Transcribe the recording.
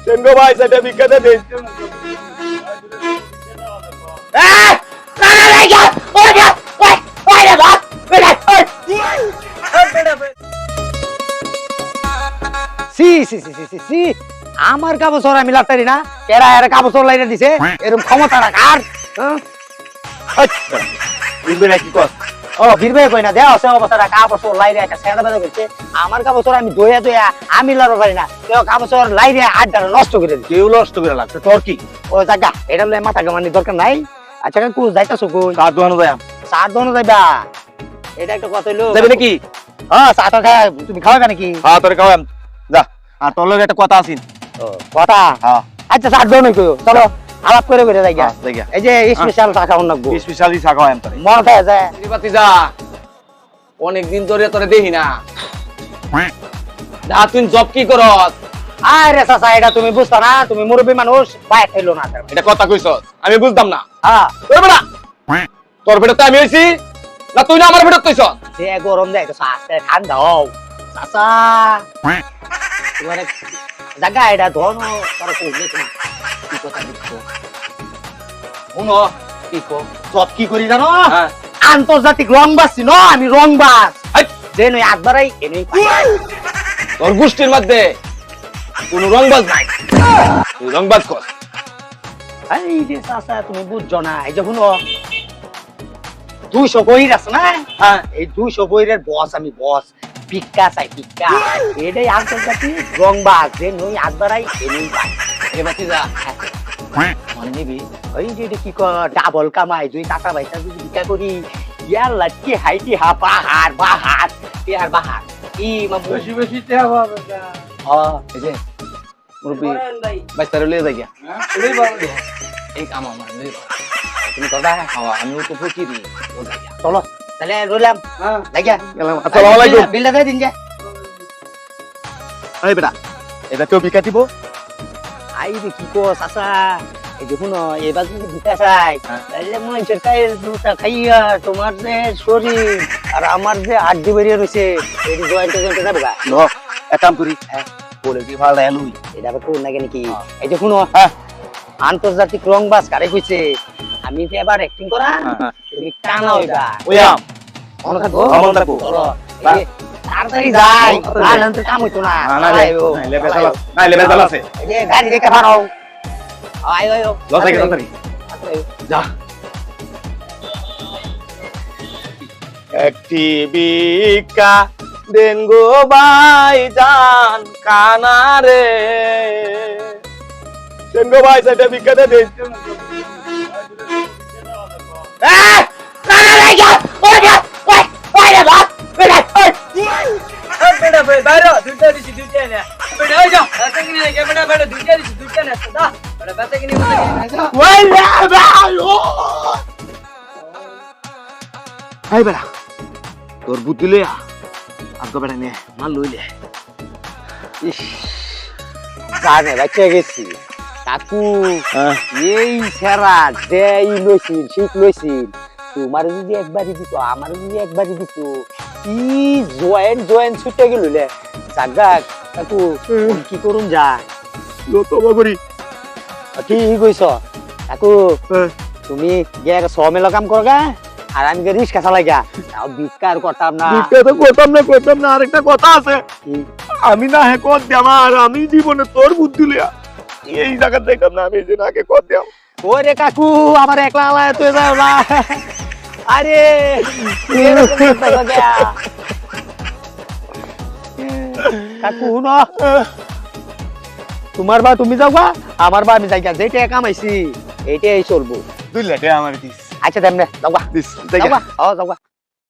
সেনগো ভাই সেটা বিকাতে দে আমার কাপড় আমি লাটারি না এরা এরা কাপড় লাইনে দিছে এরকম ক্ষমতা রাখ আর কি কস ও ফিরবে কই না দেও সে অবস্থা কাপড় লাইনে একটা সেটা বেদা করছে আমার কাপড় আমি দইয়া দইয়া আমি লড় পারি না কেউ কাপড় লাইনে আড্ডা নষ্ট করে দিই কেউ নষ্ট করে লাগছে তোর কি ও জায়গা এটা লয়ে মাথা কামানি দরকার নাই আচ্ছা কাকু যাইতাছো কই কার দোকানে যাই সার দোনো যাইবা এটা একটা কথা হইলো যাবি নাকি হ্যাঁ চাটা খায় তুমি খাওয়াবে নাকি হ্যাঁ তোরে খাওয়াম যা আর তোর লগে একটা কথা আছে কথা হ্যাঁ আচ্ছা চার দোনো কই চলো আলাপ করে করে যাই গা যাই গা এই যে স্পেশাল টাকা অন্যগো স্পেশালি চা খাওয়াম তোরে মন থাকে যায় বাতি যা অনেক দিন ধরে তোরে দেখি না যা তুই জব কি করস আরে চাচা এটা তুমি বুঝতা না তুমি মুরব্বী মানুষ বাইরে খাইলো না এটা কথা কইছস আমি বুঝতাম না হ্যাঁ তোর বেটা তোর বেটা তো আমি হইছি না তুই না আমার বেটা তুইছ সে গরম দেয় তো আস্তে ঠান্ডা হও চাচা তোমার জায়গা এটা ধরো তার করবে তুমি কি কথা দিচ্ছ শুনো কি কো সব কি করি জানো হ্যাঁ আন্তর্জাতিক রংবাজ ছিল আমি রংবাজ হাই, যে নই একবারই এনেই তোর গোষ্ঠীর মধ্যে কোন রংবাজ নাই তুই রংবাজ কর এই যে চাচা তুমি বুঝছো না এই যখন 200 বইর আছে না হ্যাঁ এই 200 বইয়ের বস আমি বস পিক্কা চাই পিক্কা এটাই আন্তর্জাতিক রংবাজ যে নই একবারই এনেই পাই এ বাতি যা মনে নিবি ওই যে এটা কি ডাবল কামাই দুই টাকা পয়সা যদি বিক্রি করি ইয়ার লাটকি হাইটি হা বাহার বাহার ইয়ার বাহার ই মামু বেশি বেশি দেওয়া হবে না এই যে মুরব্বি বাইস্তারে লয়ে যাই গিয়া এই বাবা এই কাম আমার লয়ে যাও। তুমি করবা হাওয়া আমিও তো ফকিরি ও যাই গিয়া। চলো তাহলে রইলাম হ্যাঁ লাগিয়া গেলাম আসসালামু আলাইকুম বিলটা দিয়ে দিন যা এই বেটা এটা কেউ বিকা দিব আই রে কি কো চাচা এই দেখুন এবার যদি ভিটা চাই তাহলে মানুষের কাছে দুটা খাইয়া তোমার যে শরীর আর আমার যে আড্ডি বেরিয়ে রয়েছে এই জয়েন্টে জয়েন্টে যাবে গা ন এক কাম করি বলে কি ভালো এলুই এটা আবার কোন লাগে নাকি এই দেখুন আন্তর্জাতিক রংবাজ কারে কইছে আমি যে এবার অ্যাক্টিং করা তুমি টানা হইবা ওয়াম মনে থাকো মনে থাকো। চলো, এই যে তাড়াতাড়ি যাই না তো কাম হইতো না লেভেল চালা আছে এই যে গাড়ি দেখে পারো আয় আয় লস আগে তাড়াতাড়ি যা একটি বিকা দেন গো ভাই জান কানারে সেনগো ভাই সেটা বিকাতে দে বেটা বাইরে দুইটা দিছি দুইটা না বেটা ওই যা রাতে কিনে কে বেটা বেটা দুইটা দিছি দুইটা না দা বেটা বাতে কিনে হাই বেড়া তোর বুদ্ধি লইয়া আজকে বেড়া নিয়ে মাল লইলে জানে বাচ্চা গেছি কাকু এই সেরা যে লইছিল শীত লইছিল তোমার যদি একবারই দিত আমার যদি একবারই দিত কি জয়েন্ট ছুটে গেল জাগা কাকু কি করুন যা লত বাবরি কি কইছ কাকু তুমি গিয়ে একটা সমেলা কাম করগা আর আমি গিয়ে রিক্সা চালাই গা বিকার করতাম না বিকা তো করতাম না আরেকটা কথা আছে আমি না হে কত দিয়াম আর আমি জীবনে তোর বুদ্ধি লইয়া এই জায়গা দেখতাম না আমি যে নাকে কত দিয়াম ওরে কাকু আমার একলা আলায় তুই যাও না আরে কাকু না তোমার বা তুমি যাও আমার বা আমি যাই যেটা কামাইছি এইটাই চলবো 2 লাখ আমার দিস আচ্ছা দেন যাও দিস যাও যাও